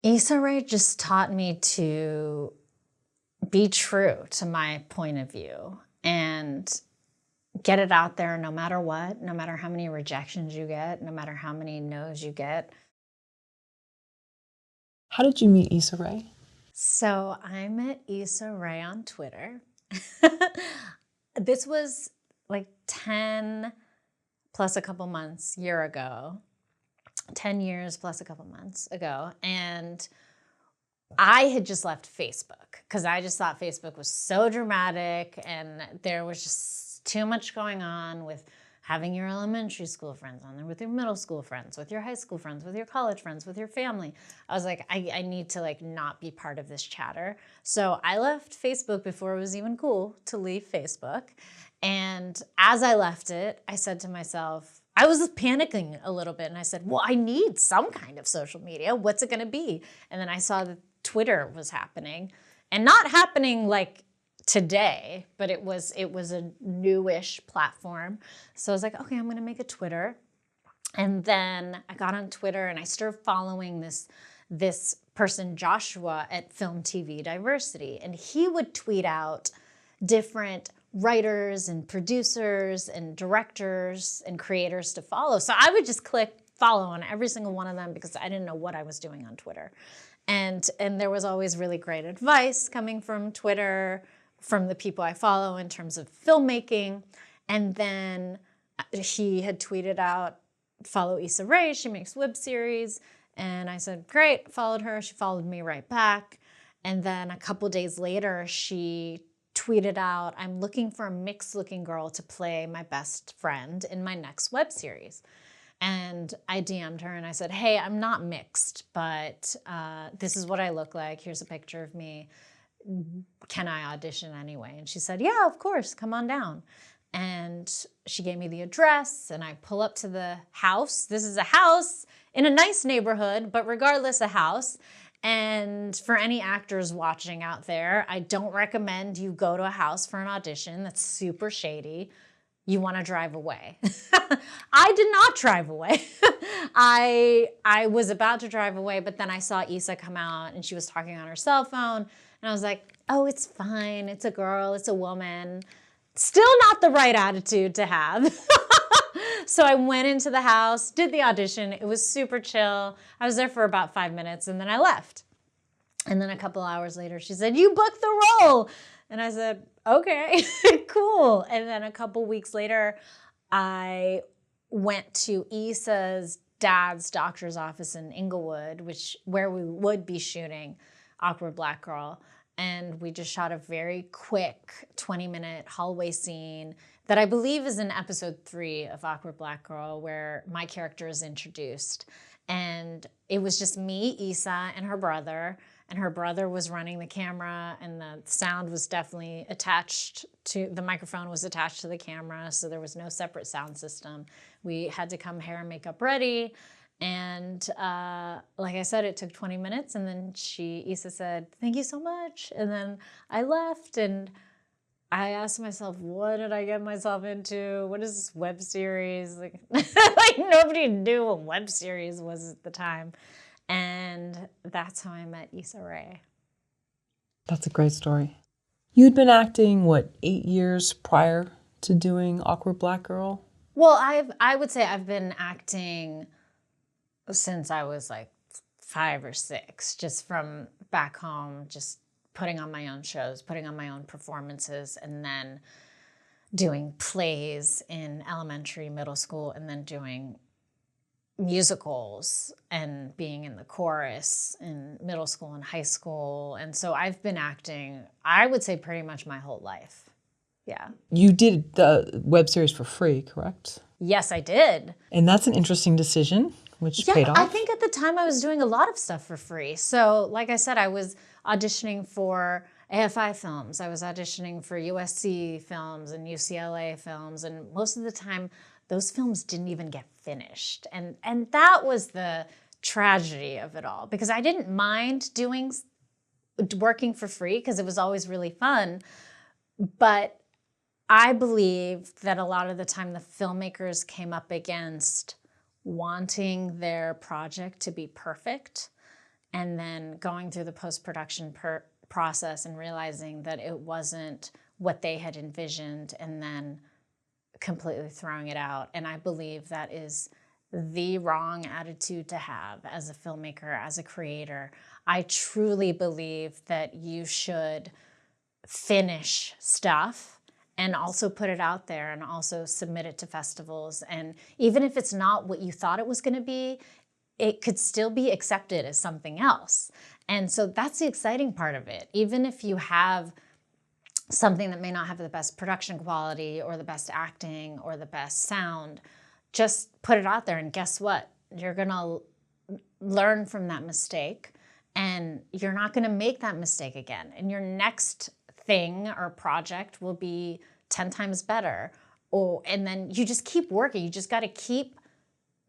Issa Rae just taught me to be true to my point of view and get it out there no matter what, no matter how many rejections you get, no matter how many no's you get. How did you meet Issa Rae? So I met Issa Rae on Twitter. This was like 10 plus a couple months, year ago. 10 years plus a couple months ago. And I had just left Facebook because I just thought Facebook was so dramatic and there was just too much going on with having your elementary school friends on there, with your middle school friends, with your high school friends, with your college friends, with your family. I was like, I need to like not be part of this chatter. So I left Facebook before it was even cool to leave Facebook. And as I left it, I said to myself, I was panicking a little bit and I said, well, I need some kind of social media. What's it gonna be? And then I saw that Twitter was happening, and not happening like today, but it was a newish platform. So I was like, okay, I'm gonna make a Twitter. And then I got on Twitter and I started following this person, Joshua, at Film TV Diversity. And he would tweet out different writers and producers and directors and creators to follow. So I would just click follow on every single one of them because I didn't know what I was doing on Twitter. And there was always really great advice coming from Twitter, from the people I follow in terms of filmmaking. And then he had tweeted out, follow Issa Rae, she makes web series. And I said, great, followed her. She followed me right back. And then a couple days later, she tweeted out, I'm looking for a mixed looking girl to play my best friend in my next web series. And I DM'd her and I said, hey, I'm not mixed, but this is what I look like. Here's a picture of me. Can I audition anyway? And she said, yeah, of course, come on down. And she gave me the address and I pull up to the house. This is a house in a nice neighborhood, but regardless, a house. And for any actors watching out there, I don't recommend you go to a house for an audition. That's super shady. You want to drive away. I did not drive away. I was about to drive away, but then I saw Issa come out and she was talking on her cell phone. And I was like, oh, it's fine. It's a girl. It's a woman. Still not the right attitude to have. So I went into the house, did the audition. It was super chill. I was there for about 5 minutes and then I left. And then a couple hours later, she said, you booked the role. And I said, okay, cool. And then a couple weeks later, I went to Issa's dad's doctor's office in Inglewood, where we would be shooting Awkward Black Girl. And we just shot a very quick 20-minute hallway scene that I believe is in episode 3 of Awkward Black Girl, where my character is introduced. And it was just me, Issa, and her brother. And her brother was running the camera, and the sound was definitely attached to, the microphone was attached to the camera, so there was no separate sound system. We had to come hair and makeup ready. And like I said, it took 20 minutes, and then Issa said, thank you so much. And then I left, and I asked myself, what did I get myself into? What is this web series? Like, like nobody knew what web series was at the time. And that's how I met Issa Rae. That's a great story. You'd been acting, what, 8 years prior to doing Awkward Black Girl? Well, I would say I've been acting since I was like 5 or 6, just from back home, just putting on my own shows, putting on my own performances, and then doing plays in elementary, middle school, and then doing musicals and being in the chorus in middle school and high school. And so I've been acting, I would say, pretty much my whole life. Yeah. You did the web series for free, correct? Yes, I did. And that's an interesting decision, which paid off. I think at the time I was doing a lot of stuff for free. So like I said, I was auditioning for AFI films. I was auditioning for USC films and UCLA films. And most of the time, those films didn't even get finished. And that was the tragedy of it all, because I didn't mind working for free because it was always really fun. But I believe that a lot of the time the filmmakers came up against wanting their project to be perfect. and then going through the post-production process and realizing that it wasn't what they had envisioned, and then completely throwing it out. And I believe that is the wrong attitude to have as a filmmaker, as a creator. I truly believe that you should finish stuff and also put it out there and also submit it to festivals. And even if it's not what you thought it was going to be, it could still be accepted as something else. And so that's the exciting part of it. Even if you have something that may not have the best production quality or the best acting or the best sound, just put it out there, and guess what? You're going to learn from that mistake, and you're not going to make that mistake again. And your next thing or project will be 10 times better. And then you just keep working. You just got to keep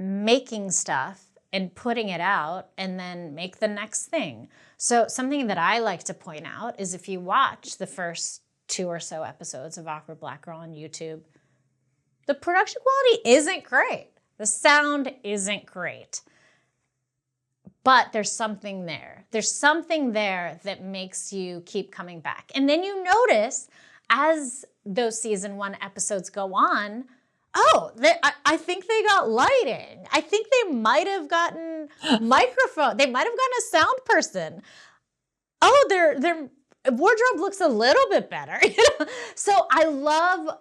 making stuff and putting it out, and then make the next thing. So something that I like to point out is, if you watch the first 2 or so episodes of Awkward Black Girl on YouTube, the production quality isn't great. The sound isn't great. But there's something there. There's something there that makes you keep coming back. And then you notice, as those season 1 episodes go on, I think they got lighting. I think they might have gotten microphone. They might have gotten a sound person. Oh, their wardrobe looks a little bit better. So I love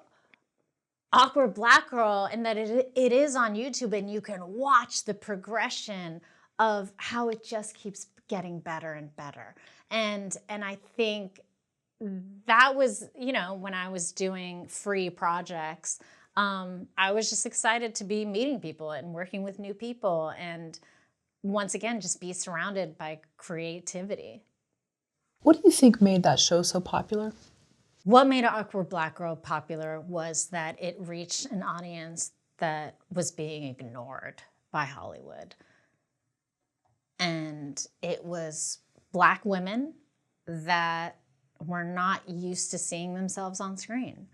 Awkward Black Girl in that it is on YouTube, and you can watch the progression of how it just keeps getting better and better. And I think that was, when I was doing free projects, I was just excited to be meeting people and working with new people, and once again, just be surrounded by creativity. What do you think made that show so popular? What made Awkward Black Girl popular was that it reached an audience that was being ignored by Hollywood. And it was Black women that were not used to seeing themselves on screen.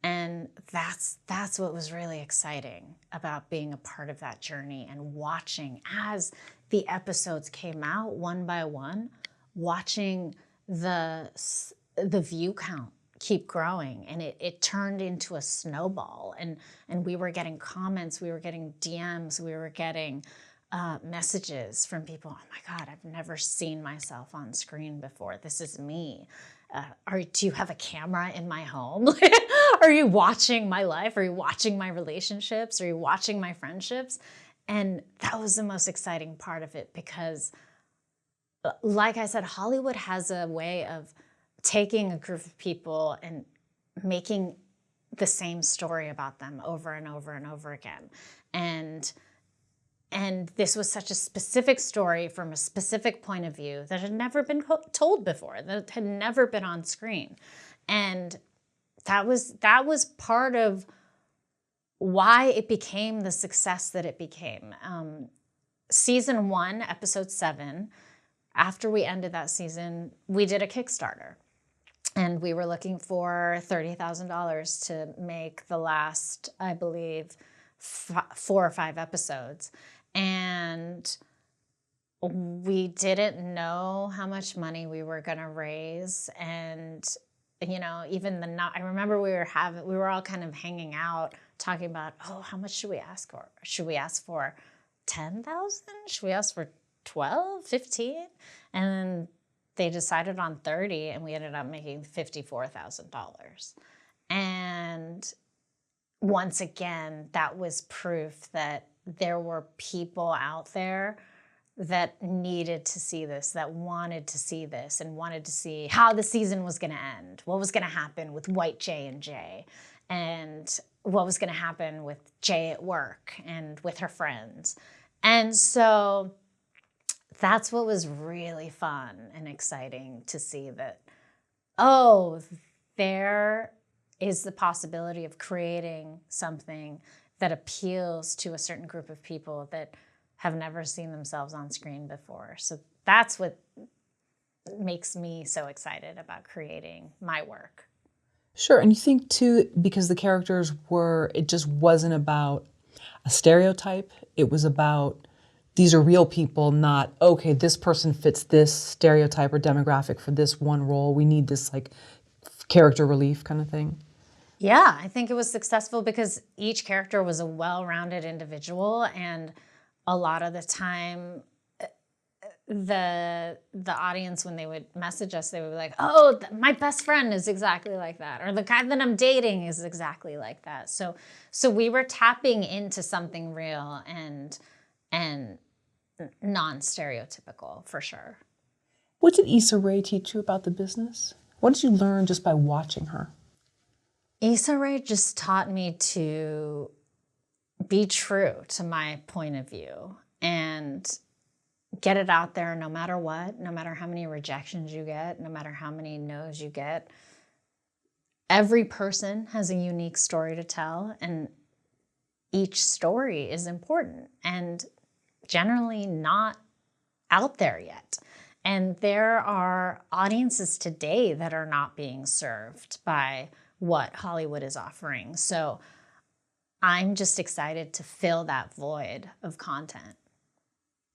And that's what was really exciting about being a part of that journey, and watching as the episodes came out one by one, watching the view count keep growing, and it turned into a snowball, and we were getting comments, we were getting DMs, we were getting messages from people. Oh my God, I've never seen myself on screen before. This is me. Do you have a camera in my home? Are you watching my life? Are you watching my relationships? Are you watching my friendships? And that was the most exciting part of it, because like I said, Hollywood has a way of taking a group of people and making the same story about them over and over and over again. And this was such a specific story from a specific point of view that had never been told before, that had never been on screen. And that was part of why it became the success that it became. Season 1, episode 7, after we ended that season, we did a Kickstarter. And we were looking for $30,000 to make the last, I believe, 4 or 5 episodes. And we didn't know how much money we were going to raise. And, even I remember we were all kind of hanging out talking about, how much should we ask for? Should we ask for 10,000? Should we ask for 12, 15? And then they decided on 30, and we ended up making $54,000. And once again, that was proof that there were people out there that needed to see this, that wanted to see this, and wanted to see how the season was going to end, what was going to happen with White J and J, and what was going to happen with Jay at work and with her friends. And so that's what was really fun and exciting to see, that, there is the possibility of creating something that appeals to a certain group of people that have never seen themselves on screen before. So that's what makes me so excited about creating my work. Sure, and you think too, because the characters it just wasn't about a stereotype, it was about these are real people, not, okay, this person fits this stereotype or demographic for this one role. We need this like character relief kind of thing. Yeah, I think it was successful because each character was a well-rounded individual, and a lot of the time the audience, when they would message us, they would be like, oh, my best friend is exactly like that, or the guy that I'm dating is exactly like that. So we were tapping into something real and non-stereotypical, for sure. What did Issa Rae teach you about the business? What did you learn just by watching her? Issa Rae just taught me to be true to my point of view and get it out there no matter what, no matter how many rejections you get, no matter how many no's you get. Every person has a unique story to tell, and each story is important and generally not out there yet. And there are audiences today that are not being served by what Hollywood is offering. So I'm just excited to fill that void of content.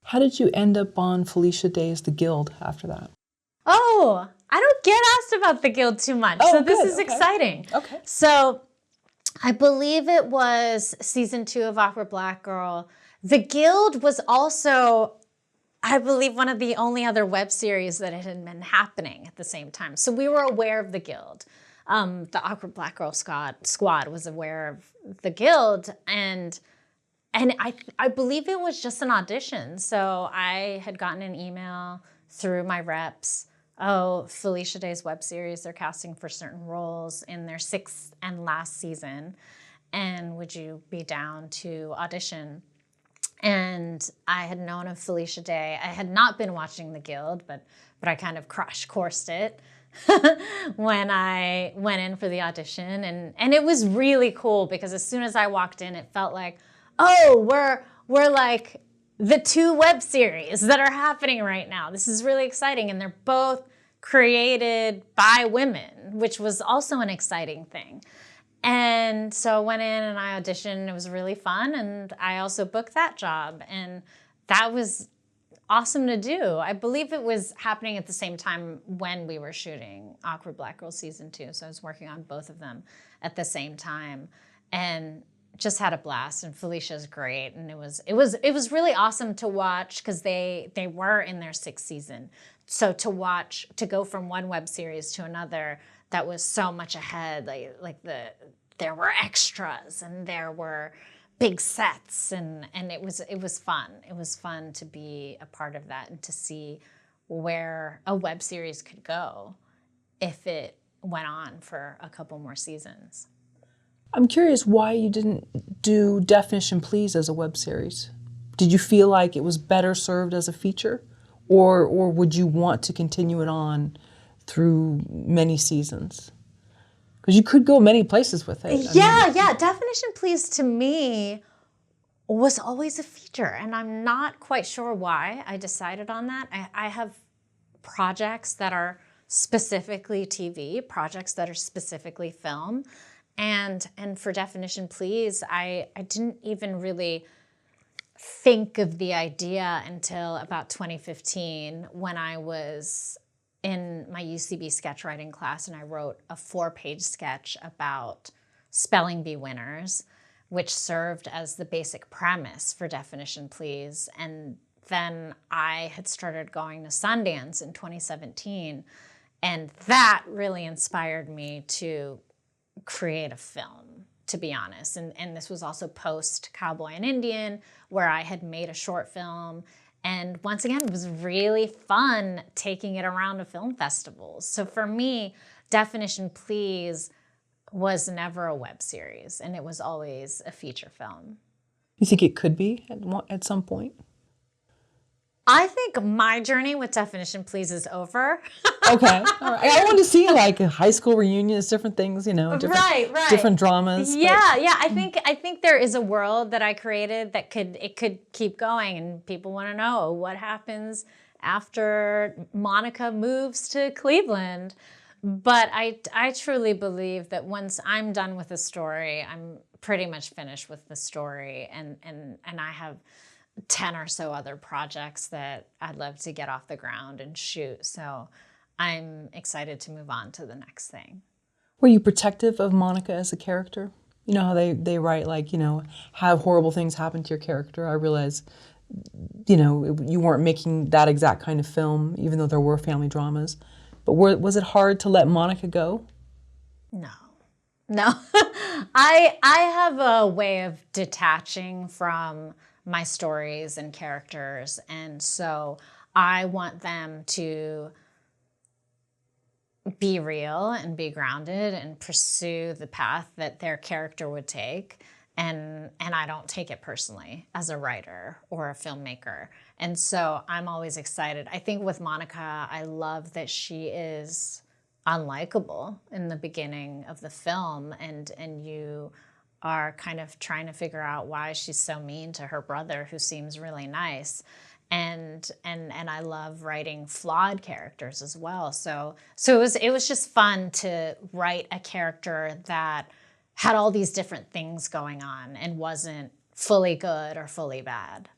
How did you end up on Felicia Day's The Guild after that? Oh, I don't get asked about The Guild too much, so this is exciting. Okay. So I believe it was season 2 of Awkward Black Girl. The Guild was also, I believe, one of the only other web series that had been happening at the same time. So we were aware of The Guild. The Awkward Black Girl squad was aware of The Guild, and I believe it was just an audition. So I had gotten an email through my reps. Oh, Felicia Day's web series, they're casting for certain roles in their 6th and last season. And would you be down to audition? And I had known of Felicia Day. I had not been watching The Guild, but I kind of crash coursed it when I went in for the audition. And it was really cool because as soon as I walked in, it felt like, oh, we're like the 2 web series that are happening right now. This is really exciting. And they're both created by women, which was also an exciting thing. And so I went in and I auditioned. It was really fun. And I also booked that job. And that was awesome to do. I believe it was happening at the same time when we were shooting Awkward Black Girl season 2. So I was working on both of them at the same time. And just had a blast, and Felicia's great, and it was really awesome to watch because they were in their 6th season. So to go from one web series to another that was so much ahead, there were extras and there were big sets, and it was fun. It was fun to be a part of that and to see where a web series could go if it went on for a couple more seasons. I'm curious why you didn't do Definition Please as a web series. Did you feel like it was better served as a feature? Or would you want to continue it on through many seasons? Because you could go many places with it. Yeah. Definition Please to me was always a feature, and I'm not quite sure why I decided on that. I have projects that are specifically TV, projects that are specifically film. And for Definition Please, I didn't even really think of the idea until about 2015 when I was in my UCB sketch writing class and I wrote a 4-page sketch about spelling bee winners, which served as the basic premise for Definition Please. And then I had started going to Sundance in 2017, and that really inspired me to create a film, to be honest. And this was also post Cowboy and Indian, where I had made a short film. And once again, it was really fun taking it around to film festivals. So for me, Definition Please was never a web series, and it was always a feature film. You think it could be at some point? I think my journey with Definition Please is over. Okay, all right. I want to see like high school reunions, different things, right. different dramas. Yeah. I think there is a world that I created that could keep going, and people want to know what happens after Monica moves to Cleveland. But I truly believe that once I'm done with the story, I'm pretty much finished with the story, and I have 10 or so other projects that I'd love to get off the ground and shoot. So I'm excited to move on to the next thing. Were you protective of Monica as a character? You know how they write, like, you know, have horrible things happen to your character. I realize, you know, you weren't making that exact kind of film, even though there were family dramas. But was it hard to let Monica go? No. I have a way of detaching from my stories and characters, and so I want them to be real and be grounded and pursue the path that their character would take. And I don't take it personally as a writer or a filmmaker. And so I'm always excited. I think with Monica, I love that she is unlikable in the beginning of the film, and you are kind of trying to figure out why she's so mean to her brother, who seems really nice. And I love writing flawed characters as well. So it was just fun to write a character that had all these different things going on and wasn't fully good or fully bad.